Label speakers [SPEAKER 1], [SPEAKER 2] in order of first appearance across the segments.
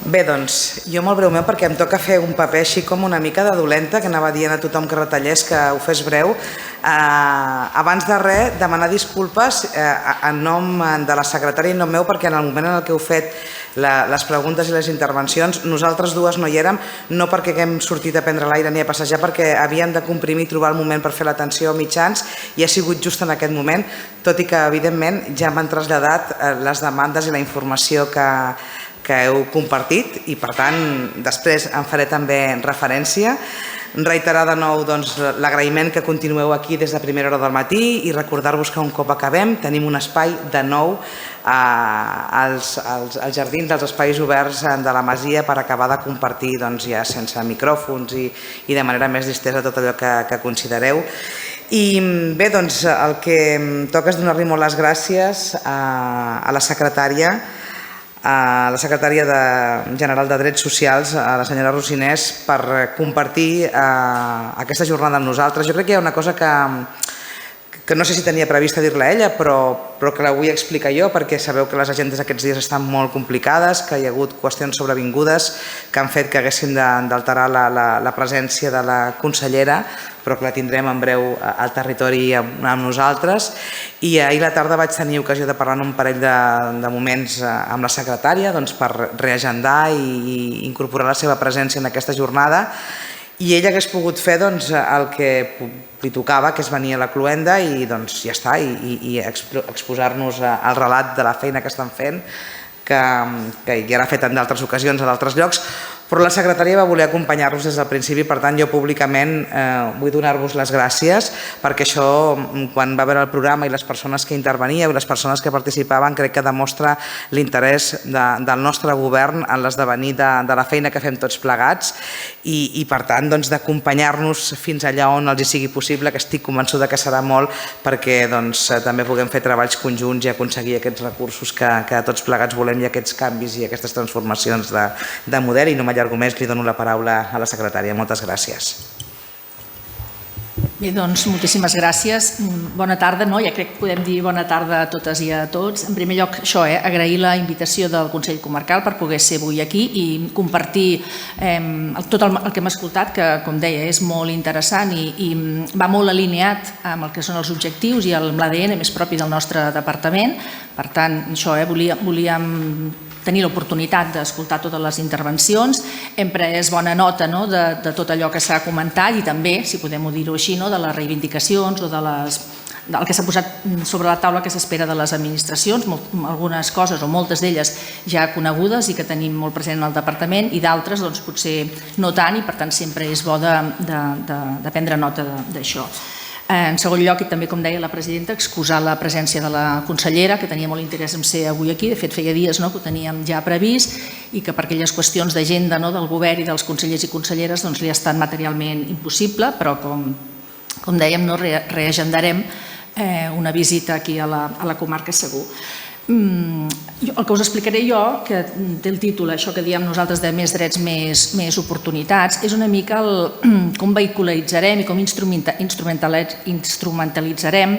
[SPEAKER 1] Bé, doncs, jo molt breument, perquè em toca fer un paper així com una mica de dolenta, que anava dient a tothom que retallés, que ho fes breu. Abans de res, demanar disculpes en nom de la secretària i en nom meu, perquè en el moment en què heu fet les preguntes i les intervencions, nosaltres dues no hi érem, no perquè haguem sortit a prendre l'aire ni a passejar, perquè havíem de comprimir i trobar el moment per fer l'atenció a mitjans, i ha sigut just en aquest moment, tot i que, evidentment, ja m'han traslladat les demandes i la informació que heu compartit i, per tant, després en faré també referència. Reiterar de nou l'agraïment que continueu aquí des de primera hora del matí i recordar-vos que un cop acabem tenim un espai de nou als jardins dels espais oberts de la Masia per acabar de compartir ja sense micròfons i de manera més distesa tot allò que considereu. I bé, doncs el que em toca és donar-li molt les gràcies a la secretària general de Drets Socials, a la senyora Rosinès, per compartir aquesta jornada amb nosaltres. Jo crec que hi ha una cosa que no sé si tenia prevista dir-la a ella, però que la vull explicar jo, perquè sabeu que les agendes aquests dies estan molt complicades, que hi ha hagut qüestions sobrevingudes que han fet que haguéssim d'alterar la presència de la consellera, però que la tindrem en breu al territori amb nosaltres. I ahir a la tarda vaig tenir ocasió de parlar en un parell de moments amb la secretària per reagendar i incorporar la seva presència en aquesta jornada, i ella hagués pogut fer el que li tocava, que és venir a la cloenda i ja està, i exposar-nos al relat de la feina que estan fent, que ja l'ha fet en d'altres ocasions a d'altres llocs, però la secretària va voler acompanyar-nos des del principi. Per tant, jo públicament vull donar-vos les gràcies, perquè això, quan va veure el programa i les persones que interveníeu i les persones que participaven, crec que demostra l'interès del nostre govern en l'esdevenir de la feina que fem tots plegats i, per tant, d'acompanyar-nos fins allà on els sigui possible, que estic convençuda que serà molt, perquè també puguem fer treballs conjunts i aconseguir aquests recursos que tots plegats volem i aquests canvis i aquestes transformacions de model. I no m'allargo més, li dono la paraula a la secretària. Moltes gràcies.
[SPEAKER 2] Bé, doncs moltíssimes gràcies. Bona tarda, ja crec que podem dir bona tarda a totes i a tots. En primer lloc, agrair la invitació del Consell Comarcal per poder ser avui aquí i compartir tot el que hem escoltat, que, com deia, és molt interessant i va molt alineat amb el que són els objectius i amb l'ADN més propi del nostre departament. Per tant, això, volíem tenir l'oportunitat d'escoltar totes les intervencions. Hem pres bona nota de tot allò que s'ha comentat i també, si podem dir-ho així, de les reivindicacions o del que s'ha posat sobre la taula que s'espera de les administracions, algunes coses o moltes d'elles ja conegudes i que tenim molt present en el departament, i d'altres potser no tant, i per tant sempre és bo de prendre nota d'això. En segon lloc, i també com deia la presidenta, excusar la presència de la consellera, que tenia molt interès en ser avui aquí. De fet, feia dies que ho teníem ja previst i que per aquelles qüestions d'agenda del govern i dels consellers i conselleres li ha estat materialment impossible, però com dèiem, reagendarem una visita aquí a la comarca segur. El que us explicaré jo, que té el títol, això que diem nosaltres de més drets, més oportunitats, és una mica com vehicularitzarem i com instrumentalitzarem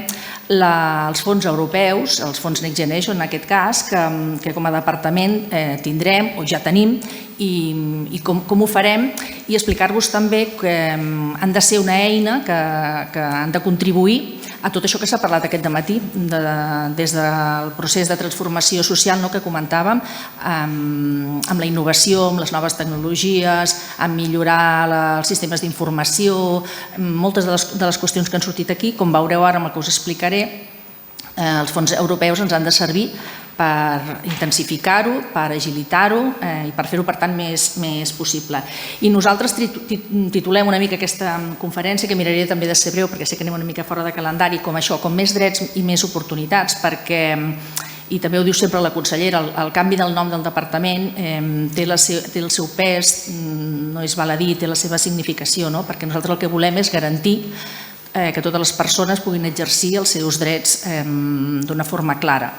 [SPEAKER 2] els fons europeus, els fons Next Generation en aquest cas, que com a departament tindrem o ja tenim, i com ho farem, i explicar-vos també que han de ser una eina que han de contribuir a tot això que s'ha parlat aquest dematí, des del procés de transformació social que comentàvem, amb la innovació, amb les noves tecnologies, amb millorar els sistemes d'informació, moltes de les qüestions que han sortit aquí, com veureu ara amb el que us explicaré, els fons europeus ens han de servir per intensificar-ho, per agilitar-ho i per fer-ho, per tant, més possible. I nosaltres titulem una mica aquesta conferència, que miraré també de ser breu perquè sé que anem una mica fora de calendari, com això, com més drets i més oportunitats, perquè, i també ho diu sempre la consellera, el canvi del nom del departament té el seu pes, no és baladí, té la seva significació, perquè nosaltres el que volem és garantir que totes les persones puguin exercir els seus drets d'una forma clara.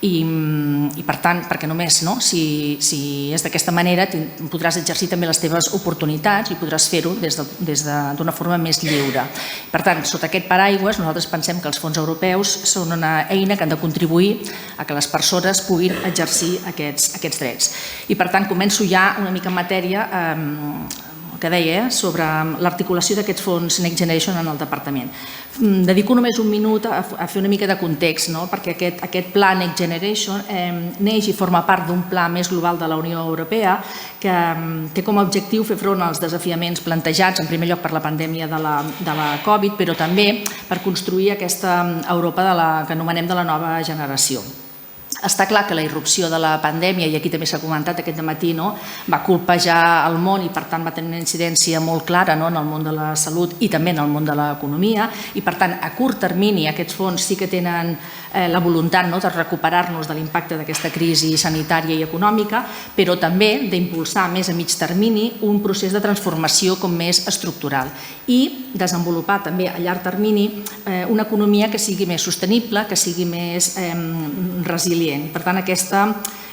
[SPEAKER 2] I per tant, perquè només si és d'aquesta manera podràs exercir també les teves oportunitats i podràs fer-ho d'una forma més lliure. Per tant, sota aquest paraigües, nosaltres pensem que els fons europeus són una eina que han de contribuir a que les persones puguin exercir aquests drets. I per tant, començo ja una mica en matèria que deia sobre l'articulació d'aquests fons Next Generation en el departament. Dedico només un minut a fer una mica de context, perquè aquest pla Next Generation neix i forma part d'un pla més global de la Unió Europea que té com a objectiu fer front als desafiaments plantejats, en primer lloc per la pandèmia de la Covid, però també per construir aquesta Europa que anomenem de la nova generació. Està clar que la irrupció de la pandèmia, i aquí també s'ha comentat aquest dematí, va colpejar el món i per tant va tenir una incidència molt clara en el món de la salut i també en el món de l'economia, i per tant a curt termini aquests fons sí que tenen la voluntat de recuperar-nos de l'impacte d'aquesta crisi sanitària i econòmica, però també d'impulsar més a mig termini un procés de transformació com més estructural i desenvolupar també a llarg termini una economia que sigui més sostenible, que sigui més resilient. Per tant, aquesta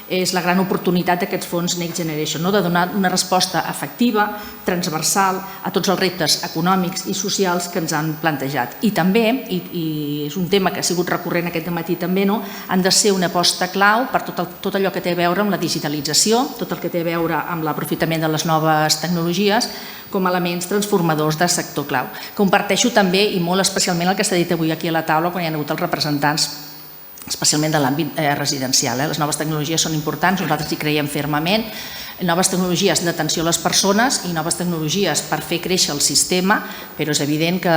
[SPEAKER 2] és la gran oportunitat d'aquests fons Next Generation, de donar una resposta efectiva, transversal, a tots els reptes econòmics i socials que ens han plantejat. I també, i és un tema que ha sigut recurrent aquest dematí també, han de ser una aposta clau per tot allò que té a veure amb la digitalització, tot el que té a veure amb l'aprofitament de les noves tecnologies, com a elements transformadors de sector clau. Comparteixo també, i molt especialment el que s'ha dit avui aquí a la taula, quan hi ha hagut els representants especialment de l'àmbit residencial. Les noves tecnologies són importants, nosaltres hi creiem fermament, noves tecnologies d'atenció a les persones i noves tecnologies per fer créixer el sistema, però és evident que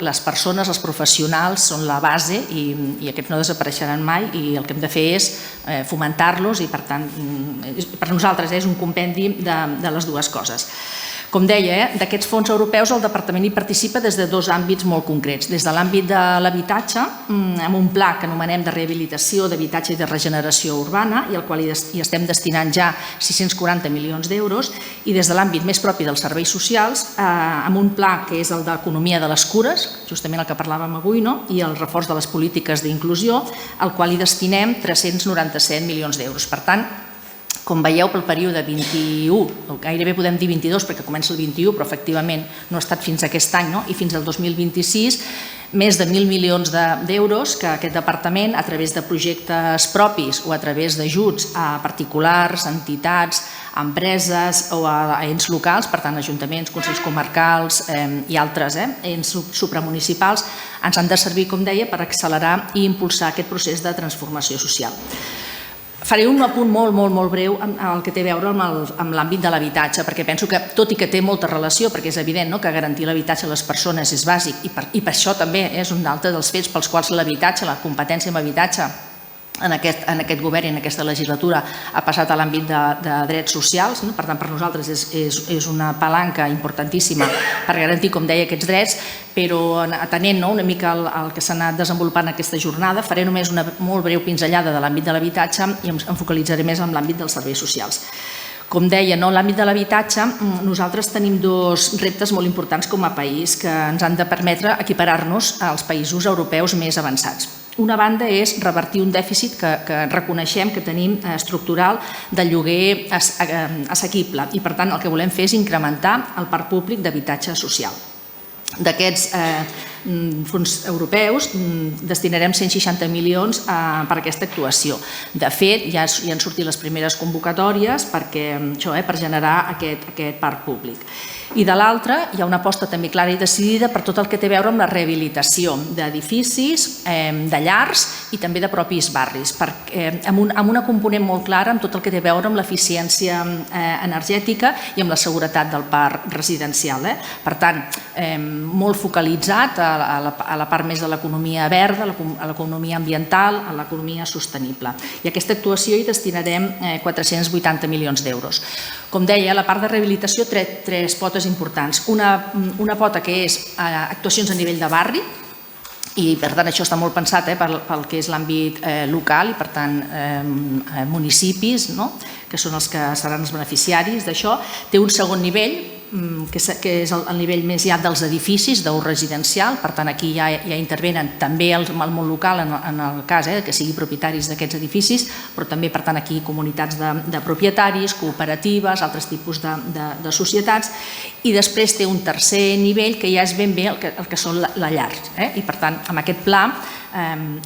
[SPEAKER 2] les persones, els professionals són la base i aquests no desapareixeran mai i el que hem de fer és fomentar-los i per tant per nosaltres és un compendi de les dues coses. Com deia, d'aquests fons europeus el Departament hi participa des de dos àmbits molt concrets. Des de l'àmbit de l'habitatge, amb un pla que anomenem de rehabilitació d'habitatge i de regeneració urbana i al qual hi estem destinant ja 640 milions d'euros, i des de l'àmbit més propi dels serveis socials, amb un pla que és el d'economia de les cures, justament el que parlàvem avui, i el reforç de les polítiques d'inclusió, al qual hi destinem 397 milions d'euros. Per tant, com veieu, pel període 21, gairebé podem dir 22 perquè comença el 21, però efectivament no ha estat fins aquest any, i fins al 2026, més de 1.000 milions d'euros que aquest departament, a través de projectes propis o a través d'ajuts a particulars, entitats, empreses o a ens locals, per tant, ajuntaments, consells comarcals i altres ens supramunicipals, ens han de servir, com deia, per accelerar i impulsar aquest procés de transformació social. Faré un apunt molt, molt, molt breu al que té a veure amb l'àmbit de l'habitatge, perquè penso que, tot i que té molta relació, perquè és evident que garantir l'habitatge a les persones és bàsic i per això també és un altre dels fets pels quals l'habitatge, la competència en habitatge en aquest govern i en aquesta legislatura ha passat a l'àmbit de drets socials. Per tant, per nosaltres és una palanca importantíssima per garantir, com deia, aquests drets, però atenent una mica al que s'ha anat desenvolupant aquesta jornada, faré només una molt breu pinzellada de l'àmbit de l'habitatge i em focalitzaré més en l'àmbit dels serveis socials. Com deia, en l'àmbit de l'habitatge, nosaltres tenim dos reptes molt importants com a país que ens han de permetre equiparar-nos als països europeus més avançats. Una banda és revertir un dèficit que reconeixem que tenim estructural de lloguer assequible i, per tant, el que volem fer és incrementar el parc públic d'habitatge social. D'aquests fons europeus destinarem 160 milions per a aquesta actuació. De fet, ja han sortit les primeres convocatòries per generar aquest parc públic. I de l'altra, hi ha una aposta també clara i decidida per tot el que té a veure amb la rehabilitació d'edificis, de llars i també de propis barris, amb una component molt clara amb tot el que té a veure amb l'eficiència energètica i amb la seguretat del parc residencial. Per tant, molt focalitzat a la part més de l'economia verda, a l'economia ambiental, a l'economia sostenible. I a aquesta actuació hi destinarem 480 milions d'euros. Com deia, a la part de rehabilitació, tres potes importants. Una pota que és actuacions a nivell de barri, i per tant això està molt pensat pel que és l'àmbit local i per tant municipis, que són els que seran els beneficiaris d'això. Té un segon nivell que és el nivell més alt dels edificis d'ús residencial, per tant aquí ja intervenen també el món local en el cas que sigui propietaris d'aquests edificis, però també per tant aquí comunitats de propietaris, cooperatives, altres tipus de societats, i després té un tercer nivell que ja és ben bé el que són la llar, i per tant amb aquest pla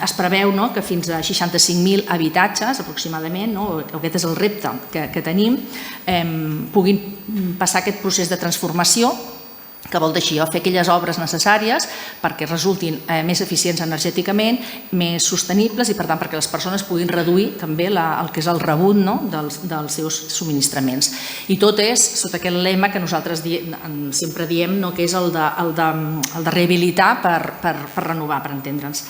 [SPEAKER 2] es preveu que fins a 65.000 habitatges aproximadament, aquest és el repte que tenim, puguin passar aquest procés de transformació, que vol dir fer aquelles obres necessàries perquè resultin més eficients energèticament, més sostenibles i per tant perquè les persones puguin reduir també el que és el rebut dels seus subministraments. I tot és sota aquest lema que nosaltres sempre diem que és el de rehabilitar per renovar, per entendre'ns.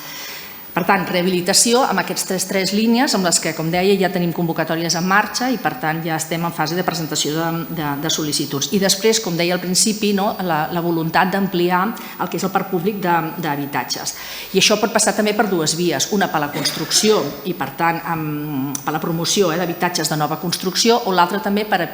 [SPEAKER 2] Per tant, rehabilitació amb aquestes tres línies amb les que, com deia, ja tenim convocatòries en marxa i, per tant, ja estem en fase de presentació de sol·licituds. I després, com deia al principi, la voluntat d'ampliar el que és el parc públic d'habitatges. I això pot passar també per dues vies, una per la construcció i, per tant, per la promoció d'habitatges de nova construcció, o l'altra també per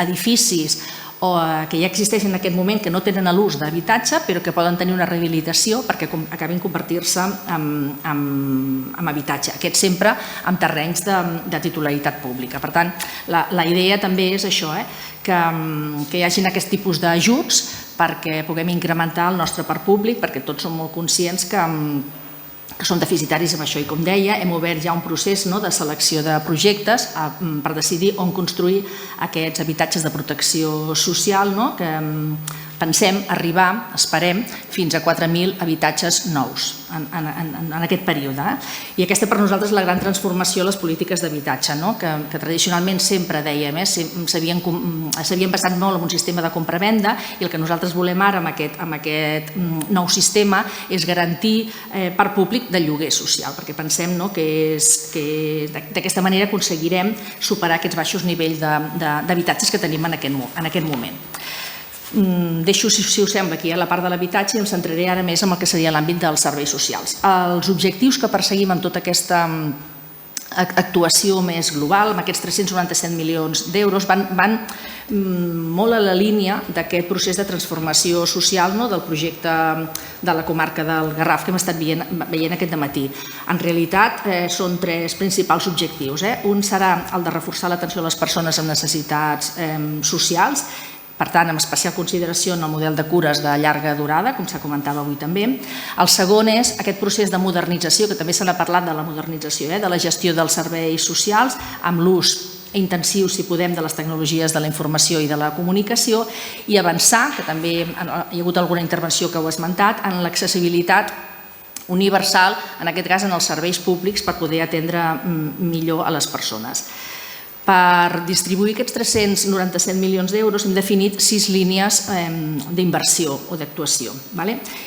[SPEAKER 2] edificis que ja existeixen en aquest moment, que no tenen l'ús d'habitatge, però que poden tenir una rehabilitació perquè acabin convertir-se en habitatge. Aquest sempre amb terrenys de titularitat pública. Per tant, la idea també és això, que hi hagin aquest tipus d'ajuts perquè puguem incrementar el nostre parc públic, perquè tots som molt conscients que són deficitaris amb això. I com deia, hem obert ja un procés de selecció de projectes per decidir on construir aquests habitatges de protecció social, que pensem arribar, esperem, fins a 4.000 habitatges nous en aquest període. I aquesta per nosaltres és la gran transformació de les polítiques d'habitatge, que tradicionalment sempre dèiem, s'havien basat molt en un sistema de compra-venda i el que nosaltres volem ara amb aquest nou sistema és garantir parc públic de lloguer social, perquè pensem que d'aquesta manera aconseguirem superar aquests baixos nivells d'habitatges que tenim en aquest moment. Deixo, si us sembla, aquí la part de l'habitatge i em centraré ara més en el que seria l'àmbit dels serveis socials. Els objectius que perseguim amb tota aquesta actuació més global, amb aquests 397 milions d'euros, van molt a la línia d'aquest procés de transformació social del projecte de la comarca del Garraf que hem estat veient aquest dematí. En realitat són tres principals objectius. Un serà el de reforçar l'atenció a les persones amb necessitats socials, per tant, amb especial consideració en el model de cures de llarga durada, com s'ha comentat avui també. El segon és aquest procés de modernització, que també se n'ha parlat de la modernització, de la gestió dels serveis socials, amb l'ús intensiu, si podem, de les tecnologies de la informació i de la comunicació, i avançar, que també hi ha hagut alguna intervenció que ho ha esmentat, en l'accessibilitat universal, en aquest cas en els serveis públics, per poder atendre millor a les persones. Per distribuir aquests 397 milions d'euros hem definit 6 línies d'inversió o d'actuació.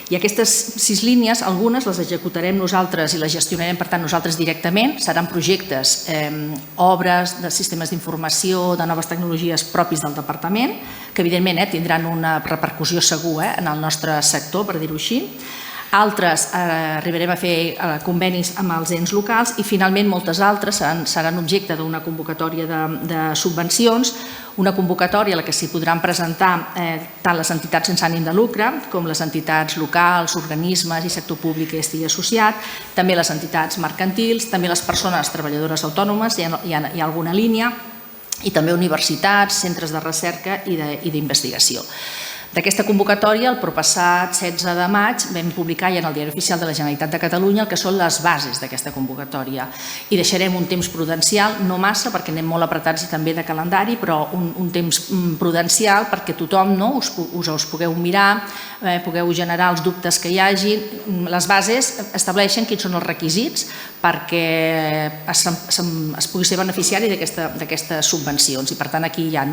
[SPEAKER 2] I aquestes 6 línies, algunes les executarem nosaltres i les gestionarem, per tant, nosaltres directament. Seran projectes, obres de sistemes d'informació, de noves tecnologies propis del departament, que evidentment tindran una repercussió segur en el nostre sector, per dir-ho així. Altres arribarem a fer convenis amb els ens locals i finalment moltes altres seran objecte d'una convocatòria de subvencions, una convocatòria a la que s'hi podran presentar tant les entitats sense ànim de lucre com les entitats locals, organismes i sector públic que estigui associat, també les entitats mercantils, també les persones treballadores autònomes, hi ha alguna línia, i també universitats, centres de recerca i d'investigació. D'aquesta convocatòria, el proppassat 16 de maig, vam publicar ja en el Diari Oficial de la Generalitat de Catalunya el que són les bases d'aquesta convocatòria. I deixarem un temps prudencial, no massa, perquè anem molt apretats i també de calendari, però un temps prudencial perquè tothom us pugueu mirar, pugueu generar els dubtes que hi hagi. Les bases estableixen quins són els requisits perquè es pugui ser beneficiari d'aquestes subvencions. I per tant aquí hi ha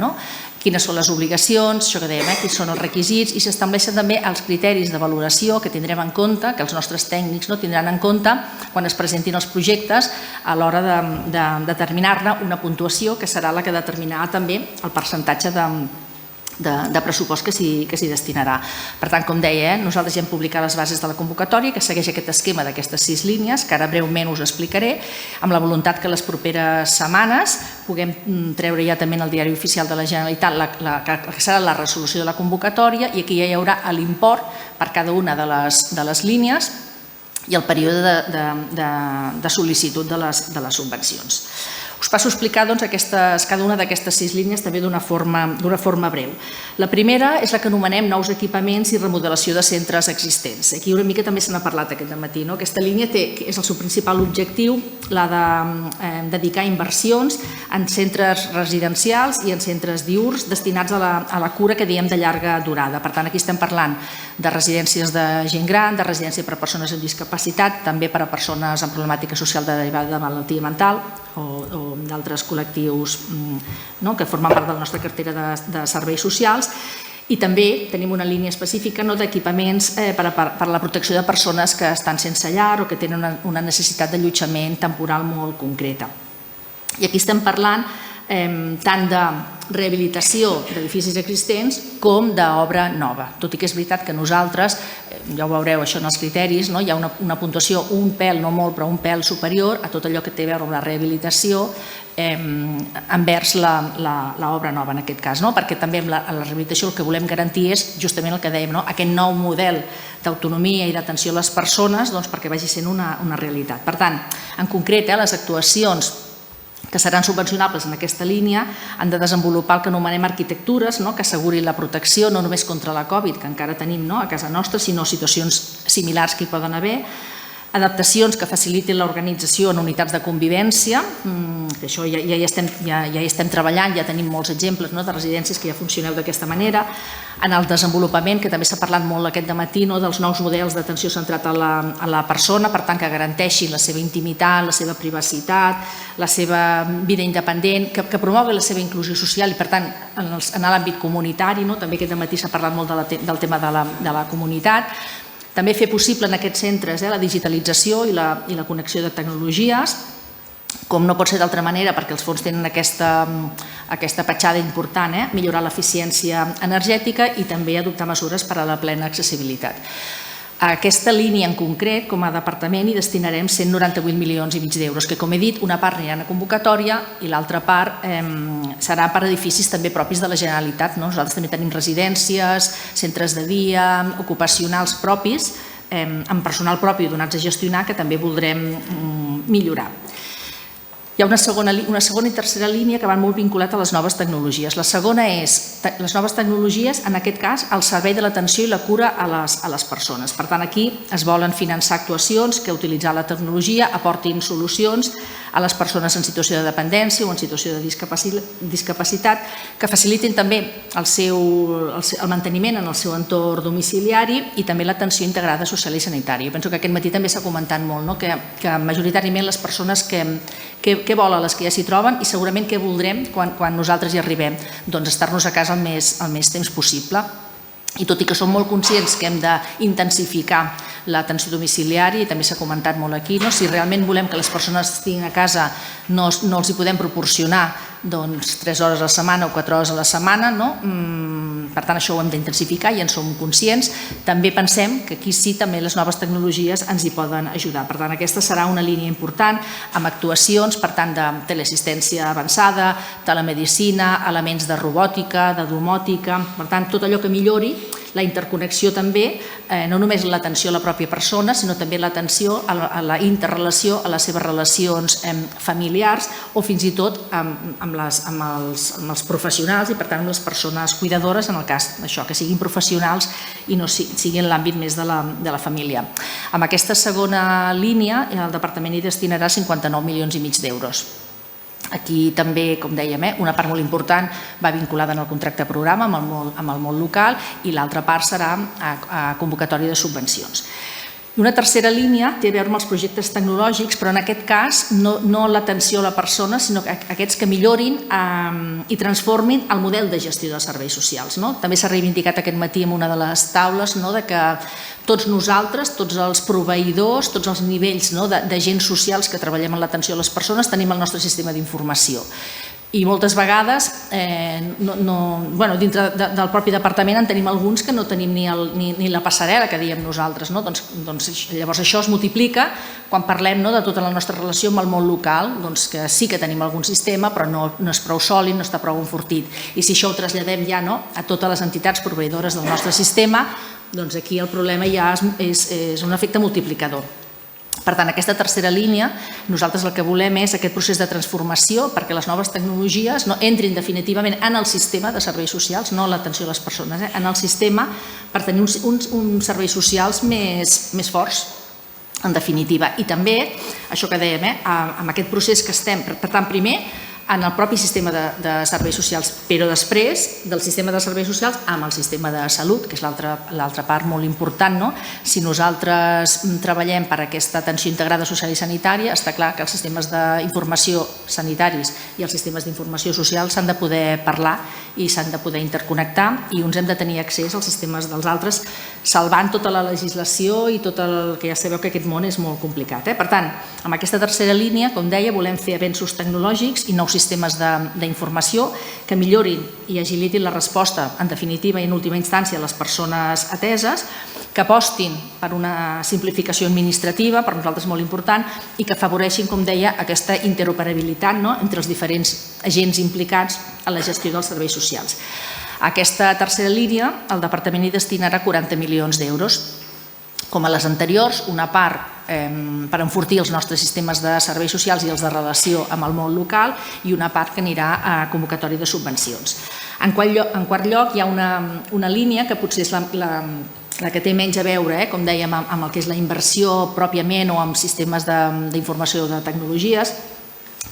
[SPEAKER 2] quines són les obligacions, això que dèiem, quins són els requisits, i s'estableixen també els criteris de valoració que tindrem en compte, que els nostres tècnics tindran en compte quan es presentin els projectes a l'hora de determinar-ne una puntuació que serà la que determinarà també el percentatge de pressupost que s'hi destinarà. Per tant, com deia, nosaltres ja hem publicat les bases de la convocatòria, que segueix aquest esquema d'aquestes 6 línies, que ara breument us explicaré, amb la voluntat que les properes setmanes puguem treure ja també en el diari oficial de la Generalitat que serà la resolució de la convocatòria, i aquí ja hi haurà l'import per cada una de les línies i el període de sol·licitud de les subvencions. Us passo a explicar cada una d'aquestes 6 línies també d'una forma breu. La primera és la que anomenem nous equipaments i remodelació de centres existents. Aquí una mica també se n'ha parlat aquest matí. Aquesta línia és el seu principal objectiu, la de dedicar inversions en centres residencials i en centres diürns destinats a la cura que diem de llarga durada. Per tant, aquí estem parlant de residències de gent gran, de residència per a persones amb discapacitat, també per a persones amb problemàtica social derivada de malaltia mental o d'altres col·lectius que formen part de la nostra cartera de serveis socials, i també tenim una línia específica d'equipaments per a la protecció de persones que estan sense llar o que tenen una necessitat d'allotjament temporal molt concreta. I aquí estem parlant tant de rehabilitació d'edificis existents com d'obra nova. Tot i que és veritat que nosaltres, ja ho veureu això en els criteris, hi ha una puntuació un pèl, no molt, però un pèl superior a tot allò que té a veure amb la rehabilitació envers l'obra nova en aquest cas, perquè també amb la rehabilitació el que volem garantir és justament el que dèiem, aquest nou model d'autonomia i d'atenció a les persones perquè vagi sent una realitat. Per tant, en concret, les actuacions que seran subvencionables en aquesta línia han de desenvolupar el que anomenem arquitectures que assegurin la protecció no només contra la Covid, que encara tenim a casa nostra, sinó situacions similars que hi poden haver, adaptacions que facilitin l'organització en unitats de convivència, que això ja hi estem treballant, ja tenim molts exemples de residències que ja funcioneu d'aquesta manera, en el desenvolupament, que també s'ha parlat molt aquest dematí, dels nous models d'atenció centrat a la persona, per tant que garanteixin la seva intimitat, la seva privacitat, la seva vida independent, que promogui la seva inclusió social i, per tant, en l'àmbit comunitari, també aquest dematí s'ha parlat molt del tema de la comunitat. També fer possible en aquests centres la digitalització i la connexió de tecnologies, com no pot ser d'altra manera perquè els fons tenen aquesta petjada important, millorar l'eficiència energètica i també adoptar mesures per a la plena accessibilitat. A aquesta línia en concret, com a departament, hi destinarem 198,5 milions d'euros, que, com he dit, una part anirà a convocatòria i l'altra part serà per edificis també propis de la Generalitat. Nosaltres també tenim residències, centres de dia, ocupacionals propis, amb personal propi donats a gestionar, que també voldrem millorar. Hi ha una segona i tercera línia que van molt vinculades a les noves tecnologies. La segona és les noves tecnologies, en aquest cas, al servei de l'atenció i la cura a les persones. Per tant, aquí es volen finançar actuacions que, utilitzant la tecnologia, aportin solucions a les persones en situació de dependència o en situació de discapacitat, que facilitin també el manteniment en el seu entorn domiciliari i també l'atenció integrada social i sanitària. Jo penso que aquest matí també s'ha comentat molt que majoritàriament les persones què volen les que ja s'hi troben i segurament què voldrem quan nosaltres hi arribem, doncs estar-nos a casa el més temps possible. I tot i que som molt conscients que hem d'intensificar l'atenció domiciliària, i també s'ha comentat molt aquí, si realment volem que les persones estiguin a casa no els hi podem proporcionar 3 hores a la setmana o 4 hores a la setmana, per tant això ho hem d'intensificar i en som conscients. També pensem que aquí sí també les noves tecnologies ens hi poden ajudar. Per tant, aquesta serà una línia important amb actuacions, per tant, de teleassistència avançada, telemedicina, elements de robòtica, de domòtica, per tant, tot allò que millori la interconnexió també, no només l'atenció a la pròpia persona, sinó també l'atenció a la interrelació, a les seves relacions familiars o fins i tot amb els professionals i per tant amb les persones cuidadores, en el cas d'això, que siguin professionals i no siguin en l'àmbit més de la família. Amb aquesta segona línia el Departament hi destinarà 59,5 milions d'euros. Aquí també, com dèiem, una part molt important va vinculada en el contracte programa amb el món local i l'altra part serà a convocatòria de subvencions. Una tercera línia té a veure amb els projectes tecnològics, però en aquest cas no l'atenció a la persona, sinó aquests que millorin i transformin el model de gestió dels serveis socials. També s'ha reivindicat aquest matí en una de les taules que tots nosaltres, tots els proveïdors, tots els nivells d'agents socials que treballem en l'atenció a les persones tenim el nostre sistema d'informació. I moltes vegades, dintre del propi departament en tenim alguns que no tenim ni la passarel·la que diem nosaltres. Llavors això es multiplica quan parlem de tota la nostra relació amb el món local, que sí que tenim algun sistema però no és prou sòlid, no està prou enfortit. I si això ho traslladem ja a totes les entitats proveïdores del nostre sistema, doncs aquí el problema ja és un efecte multiplicador. Per tant, aquesta tercera línia, nosaltres el que volem és aquest procés de transformació perquè les noves tecnologies no entrin definitivament en el sistema de serveis socials, no l'atenció a les persones, en el sistema per tenir uns serveis socials més forts, en definitiva. I també, això que dèiem, amb aquest procés que estem, per tant, primer, en el propi sistema de serveis socials, però després del sistema de serveis socials amb el sistema de salut, que és l'altra part molt important. Si nosaltres treballem per aquesta atenció integrada social i sanitària, està clar que els sistemes d'informació sanitaris i els sistemes d'informació social s'han de poder parlar i s'han de poder interconnectar i uns hem de tenir accés als sistemes dels altres, salvant tota la legislació i tot el que ja sabeu que aquest món és molt complicat. Per tant, amb aquesta tercera línia, com deia, volem fer avenços tecnològics i nous sistemes d'informació que millorin i agilitin la resposta, en definitiva i en última instància, a les persones ateses, que apostin per una simplificació administrativa, per nosaltres molt important, i que afavoreixin, com deia, aquesta interoperabilitat entre els diferents agents implicats en la gestió dels serveis socials. A aquesta tercera línia, el Departament hi destinarà 40 milions d'euros. Com a les anteriors, una part per enfortir els nostres sistemes de serveis socials i els de relació amb el món local i una part que anirà a convocatòria de subvencions. En quart lloc, hi ha una línia que potser és la que té menys a veure, com dèiem, amb el que és la inversió pròpiament o amb sistemes d'informació de tecnologies,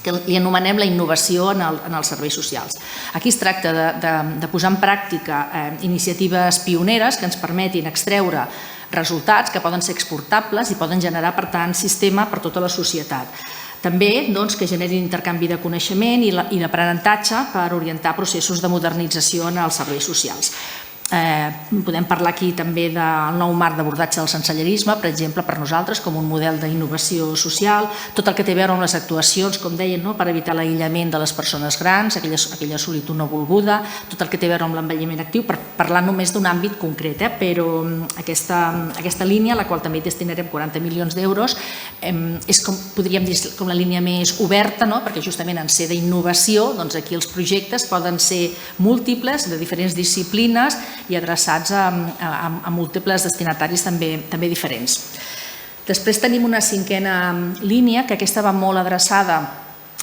[SPEAKER 2] que li anomenem la innovació en els serveis socials. Aquí es tracta de posar en pràctica iniciatives pioneres que ens permetin extreure resultats que poden ser exportables i poden generar, per tant, sistema per tota la societat. També que generin intercanvi de coneixement i l'aprenentatge per orientar processos de modernització en els serveis socials. Podem parlar aquí també del nou marc d'abordatge del sensellarisme, per exemple, per nosaltres com un model d'innovació social, tot el que té a veure amb les actuacions, com deien, per evitar l'aïllament de les persones grans, aquella solitud no volguda, tot el que té a veure amb l'envelliment actiu, per parlar només d'un àmbit concret, però aquesta línia, a la qual també destinarem 40 milions d'euros, és com, podríem dir, com la línia més oberta, perquè justament en ser d'innovació, doncs aquí els projectes poden ser múltiples, de diferents disciplines, i adreçats a múltiples destinataris també diferents. Després tenim una cinquena línia, que aquesta va molt adreçada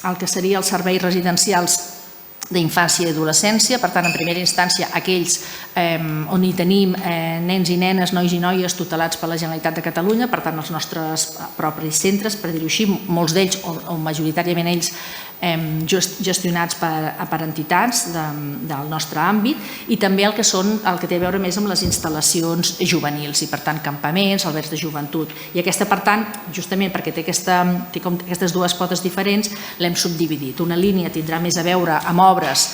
[SPEAKER 2] al que seria els serveis residencials d'infància i adolescència, per tant, en primera instància, aquells on hi tenim nens i nenes, nois i noies tutelats per la Generalitat de Catalunya, per tant, els nostres propis centres, per dir-ho així, molts d'ells, o majoritàriament ells, gestionats per entitats del nostre àmbit, i també el que té a veure més amb les instal·lacions juvenils i, per tant, campaments, albergs de joventut. I aquesta, per tant, justament perquè té aquestes dues potes diferents, l'hem subdividit. Una línia tindrà més a veure amb obres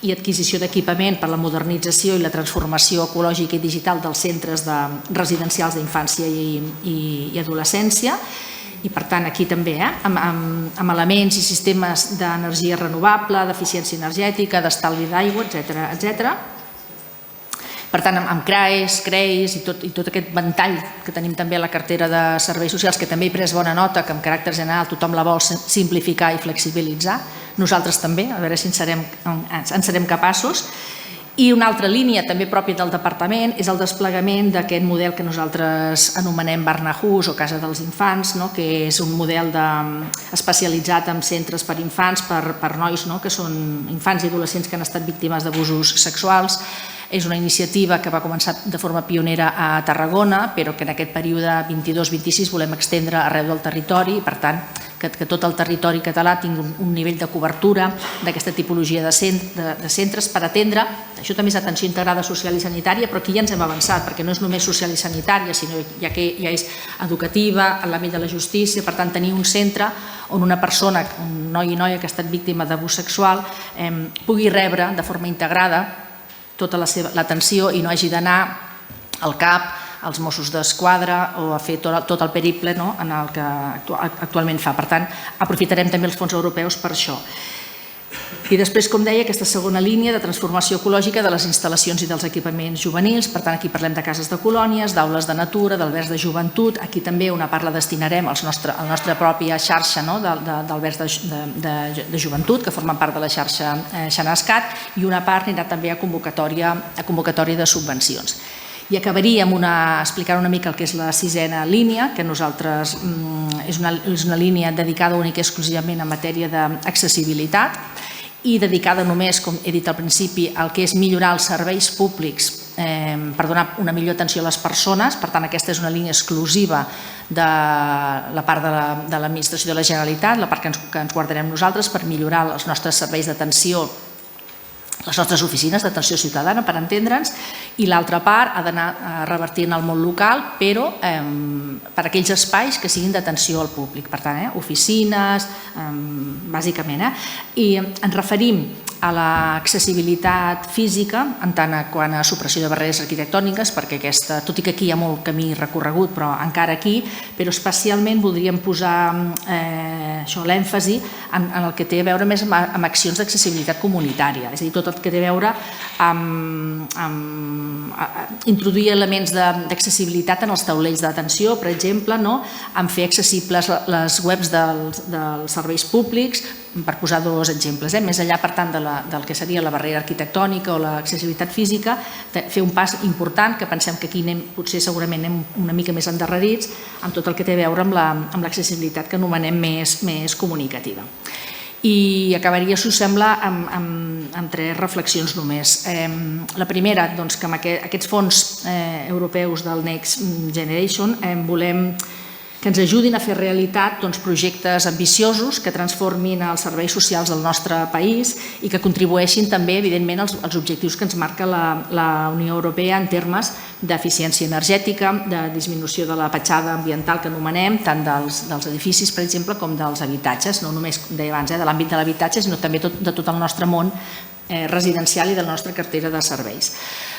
[SPEAKER 2] i adquisició d'equipament per la modernització i la transformació ecològica i digital dels centres residencials d'infància i adolescència, i per tant aquí també amb elements i sistemes d'energia renovable, d'eficiència energètica, d'estalvi d'aigua, etc. Per tant, amb CRAES, CREIs i tot aquest ventall que tenim també a la cartera de serveis socials, que també he pres bona nota, que amb caràcter general tothom la vol simplificar i flexibilitzar, nosaltres també, a veure si en serem capaços. I una altra línia, també pròpia del departament, és el desplegament d'aquest model que nosaltres anomenem Barnahus o Casa dels Infants, que és un model especialitzat en centres per infants, per nois que són infants i adolescents que han estat víctimes d'abusos sexuals. És una iniciativa que va començar de forma pionera a Tarragona, però que en aquest període 22-26 volem extendre arreu del territori, i per tant que tot el territori català tingui un nivell de cobertura d'aquesta tipologia de centres per atendre. Això també és atenció integrada social i sanitària, però aquí ja ens hem avançat, perquè no és només social i sanitària, sinó ja que ja és educativa, en l'àmbit de la justícia. Per tant, tenir un centre on una persona, un noi i noia que ha estat víctima d'abús sexual, pugui rebre de forma integrada tota l'atenció i no hagi d'anar al CAP, als Mossos d'Esquadra o a fer tot el periple en el que actualment fa. Per tant, aprofitarem també els fons europeus per això. I després, com deia, aquesta segona línia de transformació ecològica de les instal·lacions i dels equipaments juvenils. Per tant, aquí parlem de cases de colònies, d'aules de natura, d'albergs de joventut. Aquí també una part la destinarem a la nostra pròpia xarxa d'albergs de joventut, que formen part de la xarxa Xenascat, i una part anirà també a convocatòria de subvencions. I acabaria explicant una mica el que és la sisena línia, que nosaltres és una línia dedicada única i exclusivament en matèria d'accessibilitat i dedicada només, com he dit al principi, al que és millorar els serveis públics per donar una millor atenció a les persones. Per tant, aquesta és una línia exclusiva de la part de l'administració de la Generalitat, la part que ens guardarem nosaltres per millorar els nostres serveis d'atenció, les nostres oficines d'atenció ciutadana, per entendre'ns, i l'altra part ha d'anar revertint al món local, però per aquells espais que siguin d'atenció al públic. Per tant, oficines, bàsicament. I ens referim a l'accessibilitat física en tant quant a supressió de barreres arquitectòniques, perquè aquesta, tot i que aquí hi ha molt camí recorregut, però encara aquí, però especialment voldríem posar l'èmfasi en el que té a veure més amb accions d'accessibilitat comunitària, és a dir, tot el que té a veure amb introduir elements d'accessibilitat en els taulells d'atenció, per exemple, en fer accessibles les webs dels serveis públics, per posar dos exemples. Més enllà, per tant, del que seria la barrera arquitectònica o l'accessibilitat física, fer un pas important, que pensem que aquí potser segurament anem una mica més endarrerits, amb tot el que té a veure amb l'accessibilitat que anomenem més comunicativa. I acabaria, si us sembla, amb tres reflexions només. La primera, que amb aquests fons europeus del Next Generation volem que ens ajudin a fer realitat projectes ambiciosos que transformin els serveis socials del nostre país i que contribueixin també, evidentment, als objectius que ens marca la Unió Europea en termes d'eficiència energètica, de disminució de la petjada ambiental que anomenem, tant dels edificis, per exemple, com dels habitatges, no només, com deia abans, de l'àmbit de l'habitatge, sinó també de tot el nostre món residencial i de la nostra cartera de serveis.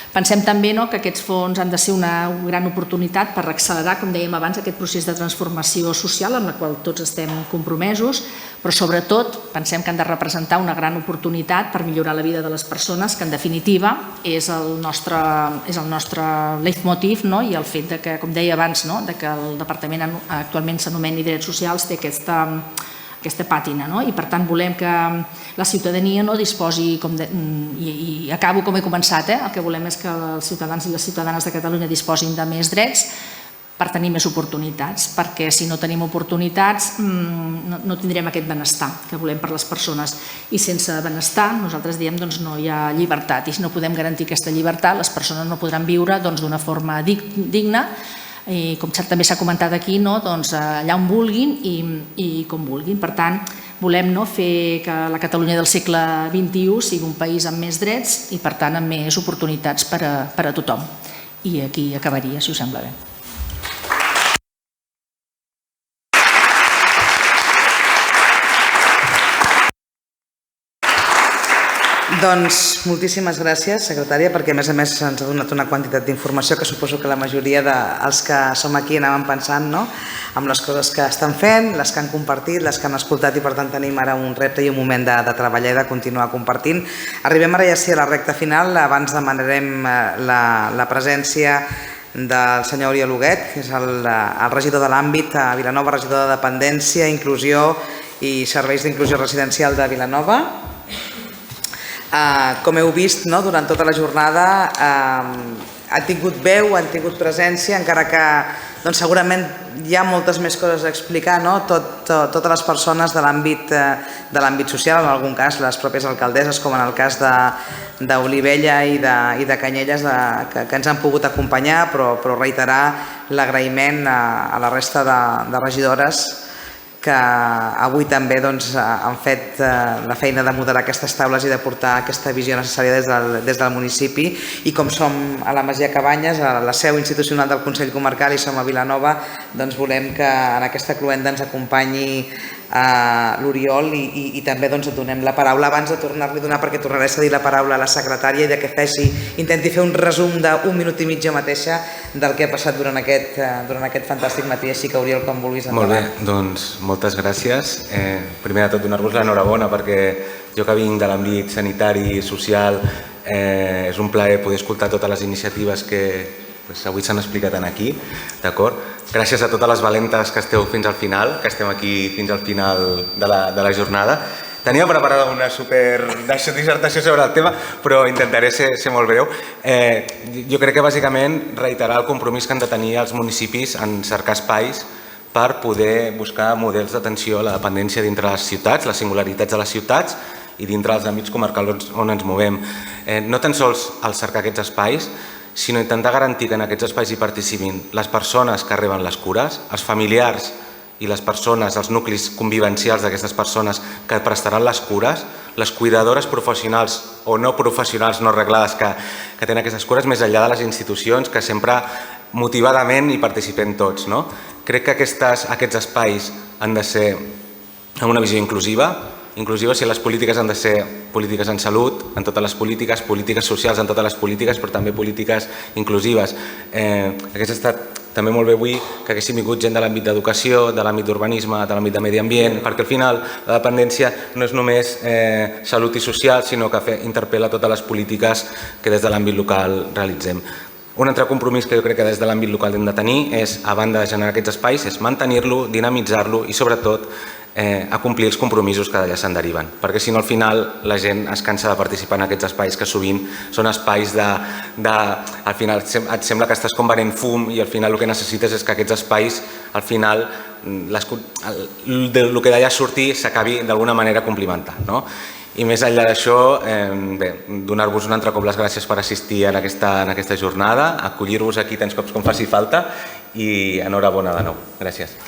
[SPEAKER 2] Pensem també que aquests fons han de ser una gran oportunitat per accelerar, com dèiem abans, aquest procés de transformació social amb la qual tots estem compromesos, però sobretot pensem que han de representar una gran oportunitat per millorar la vida de les persones, que en definitiva és el nostre leitmotiv i el fet que, com deia abans, que el Departament actualment s'anomeni Drets Socials té aquesta pàtina, i per tant volem que la ciutadania disposi, i acabo com he començat, el que volem és que els ciutadans i les ciutadanes de Catalunya disposin de més drets per tenir més oportunitats, perquè si no tenim oportunitats no tindrem aquest benestar que volem per les persones, i sense benestar nosaltres diem no hi ha llibertat, i si no podem garantir aquesta llibertat les persones no podran viure d'una forma digna, i com també s'ha comentat aquí, allà on vulguin i com vulguin. Per tant, volem fer que la Catalunya del segle XXI sigui un país amb més drets i, per tant, amb més oportunitats per a tothom. I aquí acabaria, si us sembla bé.
[SPEAKER 1] Doncs moltíssimes gràcies, secretària, perquè a més ens ha donat una quantitat d'informació que suposo que la majoria dels que som aquí anàvem pensant amb les coses que estan fent, les que han compartit, les que han escoltat, i per tant tenim ara un repte i un moment de treballar i de continuar compartint. Arribem ara ja sí a la recta final. Abans demanarem la presència del senyor Oriol Huguet, que és el regidor de l'àmbit a Vilanova, regidor de Dependència, Inclusió i Serveis d'Inclusió Residencial de Vilanova. Com heu vist, durant tota la jornada han tingut veu, han tingut presència, encara que segurament hi ha moltes més coses a explicar, totes les persones de l'àmbit social, en algun cas les pròpies alcaldesses, com en el cas d'Olivella i de Canyelles, que ens han pogut acompanyar, però reiterar l'agraïment a la resta de regidores que avui també han fet la feina de moderar aquestes taules i de portar aquesta visió necessària des del municipi. I com som a la Masia Cabanyes, a la seu institucional del Consell Comarcal, i som a Vilanova, doncs volem que en aquesta cloenda ens acompanyi l'Oriol i també et donem la paraula abans de tornar-li a donar, perquè tornaré a cedir la paraula a la secretària i que intenti fer un resum d'un minut i mig jo mateixa del que ha passat durant aquest fantàstic matí. Així que, Oriol, com vulguis, endavant.
[SPEAKER 3] Molt bé, doncs moltes gràcies. Primer de tot, donar-vos l'enhorabona perquè Jo que vinc de l'àmbit sanitari i social, és un plaer poder escoltar totes les iniciatives que avui s'han explicat aquí, d'acord? Gràcies a totes les valentes que esteu fins al final, que estem aquí fins al final de la jornada. Tenia preparada una super dissertació sobre el tema, però intentaré ser molt breu. Jo crec que bàsicament reiterar el compromís que han de tenir els municipis en cercar espais per poder buscar models d'atenció a la dependència dintre les ciutats, les singularitats de les ciutats i dintre els àmbits comarcals on ens movem. No tan sols al cercar aquests espais, sinó intentar garantir que en aquests espais hi participin les persones que reben les cures, els familiars i les persones, els nuclis convivencials d'aquestes persones que prestaran les cures, les cuidadores professionals o no professionals no reglades que tenen aquestes cures, més enllà de les institucions que sempre motivadament hi participem tots. Crec que aquests espais han de ser amb una visió inclusiva si les polítiques han de ser polítiques en salut, en totes les polítiques, polítiques socials en totes les polítiques, però també polítiques inclusives. Hauria estat també molt bé avui que haguéssim vingut gent de l'àmbit d'educació, de l'àmbit d'urbanisme, de l'àmbit de medi ambient, perquè al final la dependència no és només salut i social, sinó que interpel·la totes les polítiques que des de l'àmbit local realitzem. Un altre compromís que jo crec que des de l'àmbit local hem de tenir és, a banda de generar aquests espais, és mantenir-lo, dinamitzar-lo i sobretot a complir els compromisos que d'allà se'n deriven. Perquè si no al final la gent es cansa de participar en aquests espais que sovint són espais al final et sembla que estàs com venent fum i al final el que necessites és que aquests espais al final el que d'allà surti s'acabi d'alguna manera complimentant. I més enllà d'això, donar-vos un altre cop les gràcies per assistir en aquesta jornada, acollir-vos aquí tants cops com faci falta i enhorabona de nou. Gràcies.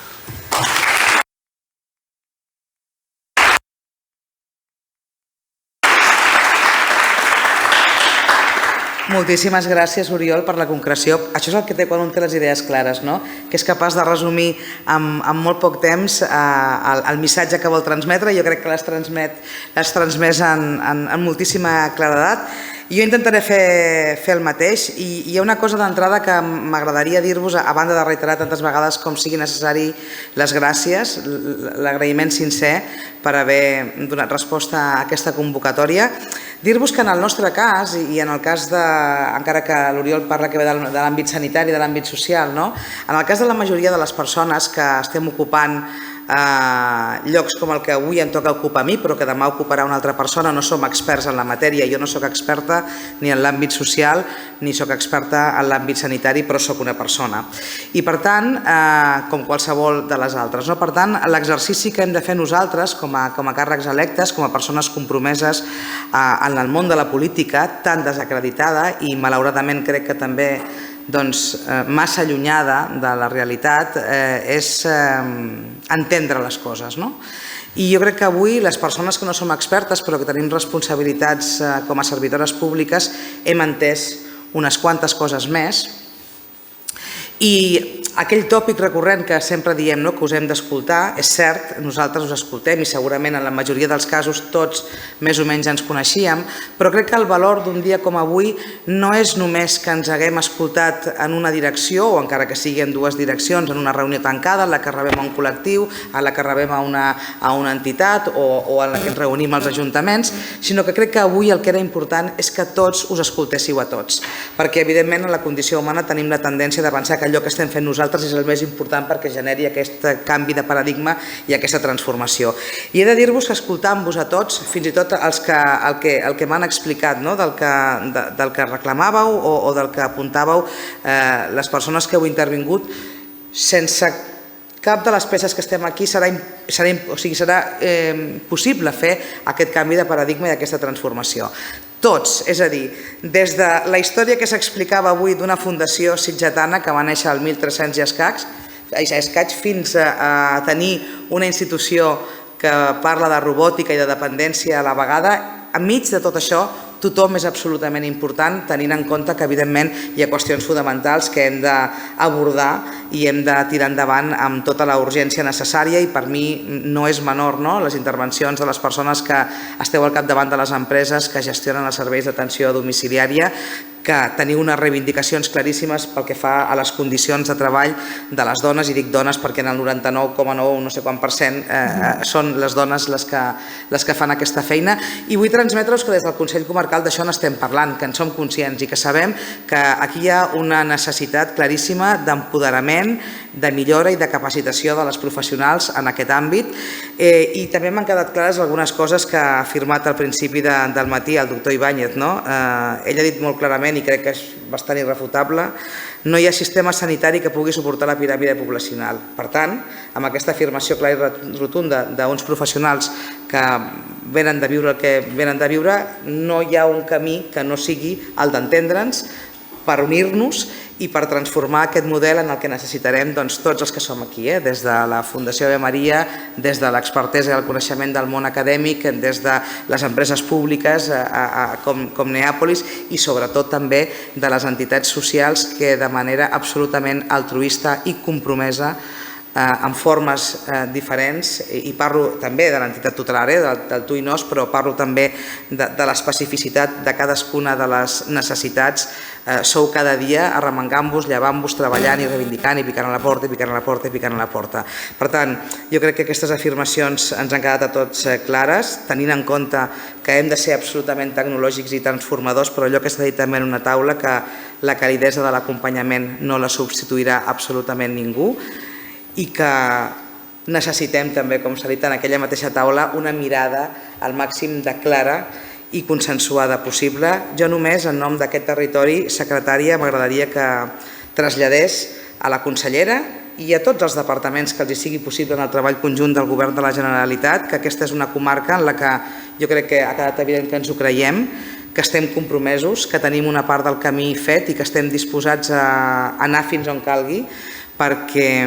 [SPEAKER 1] Moltíssimes gràcies, Oriol, per la concreció. Això és el que té quan un té les idees clares, que és capaç de resumir en molt poc temps el missatge que vol transmetre. Jo crec que l'has transmès amb moltíssima claredat. Jo intentaré fer el mateix i hi ha una cosa d'entrada que m'agradaria dir-vos, a banda de reiterar tantes vegades com sigui necessari les gràcies, l'agraïment sincer per haver donat resposta a aquesta convocatòria. Dir-vos que en el nostre cas, i en el cas de, encara que l'Oriol parla que ve de l'àmbit sanitari, de l'àmbit social, en el cas de la majoria de les persones que estem ocupant llocs com el que avui em toca ocupar a mi, però que demà ocuparà una altra persona, no som experts en la matèria. Jo no soc experta ni en l'àmbit social ni soc experta en l'àmbit sanitari, però soc una persona. I per tant, com qualsevol de les altres. Per tant, l'exercici que hem de fer nosaltres com a càrrecs electes, com a persones compromeses en el món de la política, tan desacreditada i malauradament crec que també massa allunyada de la realitat, és entendre les coses. I jo crec que avui les persones que no som expertes però que tenim responsabilitats com a servidores públiques hem entès unes quantes coses més. I aquell tòpic recurrent que sempre diem que us hem d'escoltar, és cert, nosaltres us escoltem i segurament en la majoria dels casos tots més o menys ens coneixíem, però crec que el valor d'un dia com avui no és només que ens haguem escoltat en una direcció, o encara que sigui en dues direccions, en una reunió tancada, en la que rebem a un col·lectiu, en la que rebem a una entitat o en la que ens reunim als ajuntaments, sinó que crec que avui el que era important és que tots us escoltéssiu a tots, perquè evidentment en la condició humana tenim la tendència de pensar que allò que estem fent nosaltres és el més important perquè generi aquest canvi de paradigma i aquesta transformació. I he de dir-vos que escoltant-vos a tots, fins i tot el que m'han explicat, del que reclamàveu o del que apuntàveu les persones que heu intervingut, sense cap de les peces que estem aquí serà possible fer aquest canvi de paradigma i aquesta transformació. Tots, és a dir, des de la història que s'explicava avui d'una fundació sitgetana que va néixer al 1300 i escaig fins a tenir una institució que parla de robòtica i de dependència a la vegada, enmig de tot això tothom és absolutament important, tenint en compte que evidentment hi ha qüestions fonamentals que hem d'abordar i hem de tirar endavant amb tota la urgència necessària, i per mi no és menor les intervencions de les persones que esteu al capdavant de les empreses que gestionen els serveis d'atenció domiciliària, que teniu unes reivindicacions claríssimes pel que fa a les condicions de treball de les dones, i dic dones perquè en el 99,9 no sé quant per cent són les dones les que fan aquesta feina, i vull transmetre-us que des del Consell Comarcal d'això n'estem parlant, que en som conscients i que sabem que aquí hi ha una necessitat claríssima d'empoderament, de millora i de capacitació de les professionals en aquest àmbit, i també m'han quedat clares algunes coses que ha afirmat al principi del matí el doctor Ibáñez. Ell ha dit molt clarament, i crec que és bastant irrefutable, no hi ha sistema sanitari que pugui suportar la piràmide poblacional. Per tant, amb aquesta afirmació clara i rotunda d'uns professionals que venen de viure el que venen de viure, no hi ha un camí que no sigui el d'entendre'ns per unir-nos i per transformar aquest model en el que necessitarem tots els que som aquí, des de la Fundació Ave Maria, des de l'expertesa i el coneixement del món acadèmic, des de les empreses públiques com Neàpolis, i sobretot també de les entitats socials que de manera absolutament altruista i compromesa, en formes diferents, i parlo també de l'entitat tutelària, del tu i nos, però parlo també de l'especificitat de cadascuna de les necessitats. Sou cada dia arremangant-vos, llevant-vos, treballant i reivindicant, i picant a la porta, i picant a la porta, i picant a la porta. Per tant, jo crec que aquestes afirmacions ens han quedat a tots clares, tenint en compte que hem de ser absolutament tecnològics i transformadors, però allò que s'ha dit també en una taula, que la calidesa de l'acompanyament no la substituirà absolutament ningú, i que necessitem també, com s'ha dit en aquella mateixa taula, una mirada al màxim de clara i consensuada possible. Jo només, en nom d'aquest territori, secretària, m'agradaria que traslladés a la consellera i a tots els departaments que els sigui possible en el treball conjunt del Govern de la Generalitat, que aquesta és una comarca en la que jo crec que ha quedat evident que ens ho creiem, que estem compromesos, que tenim una part del camí fet i que estem disposats a anar fins on calgui, perquè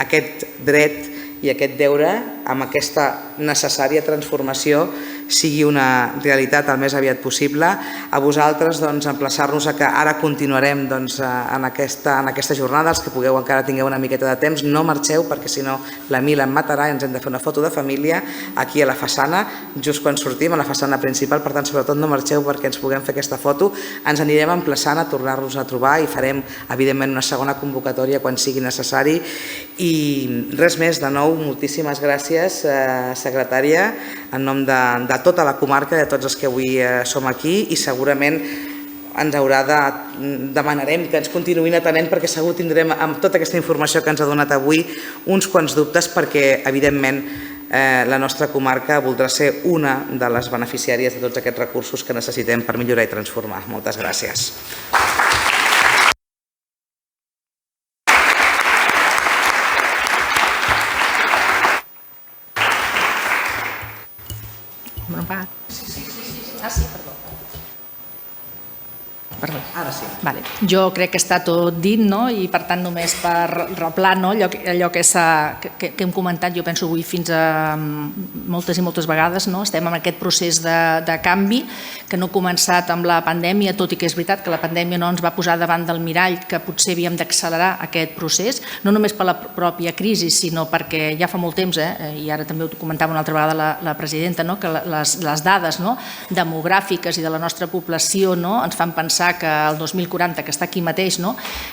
[SPEAKER 1] aquest dret i aquest deure, amb aquesta necessària transformació, sigui una realitat el més aviat possible. A vosaltres, emplaçar-nos a que ara continuarem en aquesta jornada, els que pugueu encara tingueu una miqueta de temps, no marxeu perquè si no la Mila em matarà i ens hem de fer una foto de família aquí a la façana, just quan sortim, a la façana principal. Per tant, sobretot no marxeu perquè ens puguem fer aquesta foto. Ens anirem emplaçant a tornar-nos a trobar i farem, evidentment, una segona convocatòria quan sigui necessari. I res més, de nou, moltíssimes gràcies, secretària, en nom de tota la comarca, de tots els que avui som aquí, i segurament demanarem que ens continuïn atenent perquè segur tindrem amb tota aquesta informació que ens ha donat avui uns quants dubtes, perquè evidentment la nostra comarca voldrà ser una de les beneficiàries de tots aquests recursos que necessitem per millorar i transformar. Moltes gràcies. Ara sí.
[SPEAKER 2] Jo crec que està tot dit, i per tant només per reblar allò que hem comentat, jo penso avui fins a moltes i moltes vegades, estem en aquest procés de canvi que no ha començat amb la pandèmia, tot i que és veritat que la pandèmia no ens va posar davant del mirall que potser havíem d'accelerar aquest procés, no només per la pròpia crisi, sinó perquè ja fa molt temps, i ara també ho comentava una altra vegada la presidenta, que les dades demogràfiques i de la nostra població ens fan pensar que el 2040, que està aquí mateix,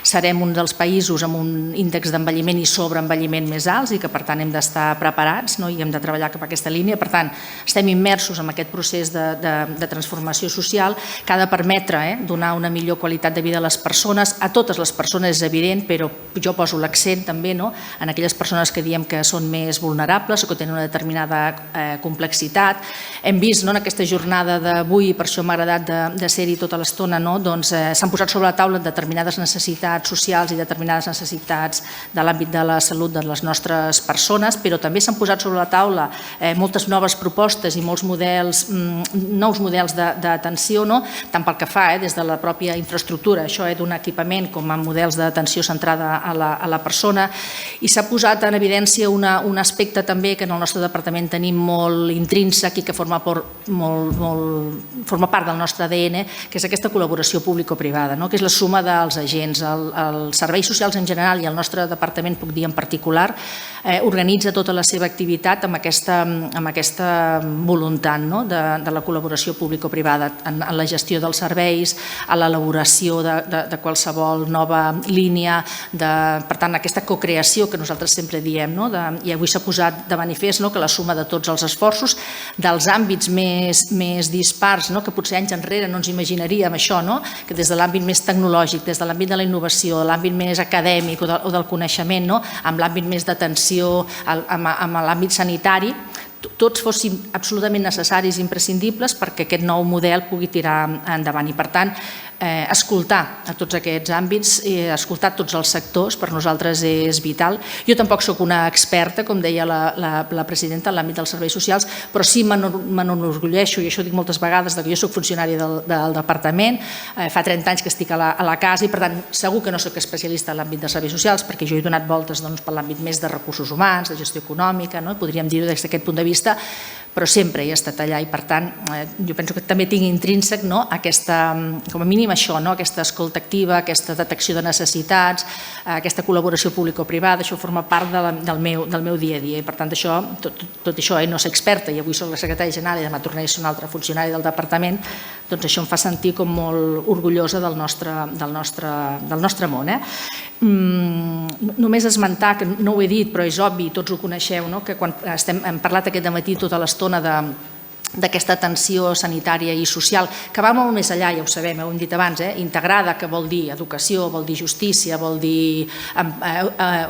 [SPEAKER 2] serem un dels països amb un índex d'envelliment i sobreenvelliment més alts i que per tant hem d'estar preparats i hem de treballar cap a aquesta línia. Per tant, estem immersos en aquest procés de transformació social que ha de permetre donar una millor qualitat de vida a les persones, a totes les persones és evident, però jo poso l'accent també en aquelles persones que diem que són més vulnerables o que tenen una determinada complexitat. Hem vist en aquesta jornada d'avui, per això m'ha agradat de ser-hi tota l'estona, s'han posat sobre la taula determinades necessitats socials i determinades necessitats de l'àmbit de la salut de les nostres persones, però també s'han posat sobre la taula moltes noves propostes i molts nous models d'atenció, tant pel que fa des de la pròpia infraestructura, això d'un equipament, com a models d'atenció centrada a la persona, i s'ha posat en evidència un aspecte també que en el nostre departament tenim molt intrínsec i que forma part del nostre ADN, que és aquesta col·laboració col·laboració público-privada, que és la suma dels agents. Els serveis socials en general i el nostre departament, puc dir en particular, organitza tota la seva activitat amb aquesta voluntat de la col·laboració público-privada en la gestió dels serveis, a l'elaboració de qualsevol nova línia, per tant, aquesta cocreació que nosaltres sempre diem, i avui s'ha posat de manifest que la suma de tots els esforços dels àmbits més dispars, que potser anys enrere no ens imaginaríem això, que des de l'àmbit més tecnològic, des de l'àmbit de la innovació, l'àmbit més acadèmic o del coneixement, amb l'àmbit més d'atenció, amb l'àmbit sanitari, tots fossin absolutament necessaris i imprescindibles perquè aquest nou model pugui tirar endavant. I, per tant, escoltar a tots aquests àmbits, escoltar tots els sectors, per nosaltres és vital. Jo tampoc sóc una experta, com deia la presidenta, en l'àmbit dels serveis socials, però sí me n'enorgulleixo, i això ho dic moltes vegades, que jo soc funcionari del departament, fa 30 anys que estic a la casa i, per tant, segur que no soc especialista en l'àmbit de serveis socials perquè jo he donat voltes per l'àmbit més de recursos humans, de gestió econòmica, podríem dir-ho des d'aquest punt de vista, però sempre he estat allà i, per tant, jo penso que també tinc intrínsec aquesta, com a mínim això, aquesta escolta activa, aquesta detecció de necessitats, aquesta col·laboració público-privada, això forma part del meu dia a dia i, per tant, tot això, no soc experta i avui soc la secretària general i demà tornaré a ser un altre funcionari del departament, doncs això em fa sentir com molt orgullosa del nostre món. Només esmentar, que no ho he dit però és obvi, tots ho coneixeu, que quan hem parlat aquest dematí tota l'estona d'aquesta atenció sanitària i social, que va molt més enllà, ja ho sabem, ho hem dit abans, integrada, que vol dir educació, vol dir justícia, vol dir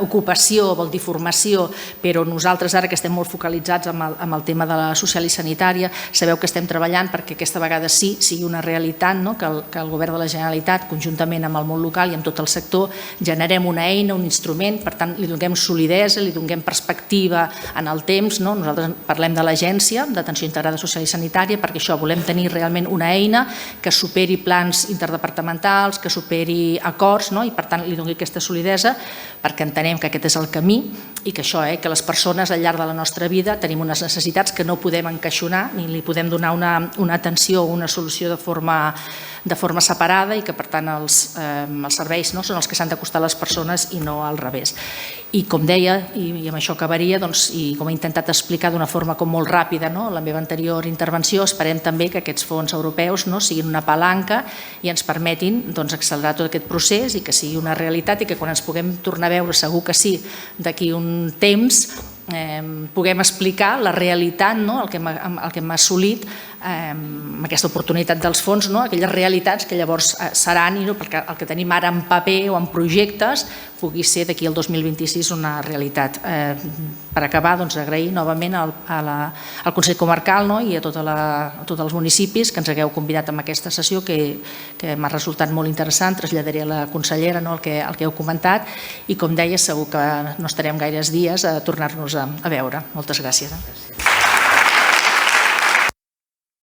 [SPEAKER 2] ocupació, vol dir formació, però nosaltres ara que estem molt focalitzats amb el tema de la social i sanitària, sabeu que estem treballant perquè aquesta vegada sí sigui una realitat, que el govern de la Generalitat, conjuntament amb el món local i amb tot el sector, generem una eina, un instrument, per tant, li donem solidesa, li donem perspectiva en el temps. Nosaltres parlem de l'Agència d'Atenció Integrada Social i Sanitària perquè això, volem tenir realment una eina que superi plans interdepartamentals, que superi acords i, per tant, li doni aquesta solidesa perquè entenem que aquest és el camí i que això, que les persones al llarg de la nostra vida tenim unes necessitats que no podem encaixonar ni li podem donar una atenció o una solució de forma separada i que, per tant, els serveis són els que s'han d'acostar a les persones i no al revés. I com deia, i amb això acabaria, i com he intentat explicar d'una forma com molt ràpida la meva anterior intervenció, esperem també que aquests fons europeus siguin una palanca i ens permetin accelerar tot aquest procés i que sigui una realitat i que quan ens puguem tornar a veure, segur que sí, d'aquí un temps, puguem explicar la realitat, el que hem assolit amb aquesta oportunitat dels fons, aquelles realitats que llavors seran, perquè el que tenim ara en paper o en projectes pugui ser d'aquí al 2026 una realitat. Per acabar, agrair novament al Consell Comarcal i a tots els municipis que ens hagueu convidat a aquesta sessió que m'ha resultat molt interessant. Traslladaré a la consellera el que heu comentat i, com deia, segur que no estarem gaires dies a tornar-nos a veure. Moltes gràcies.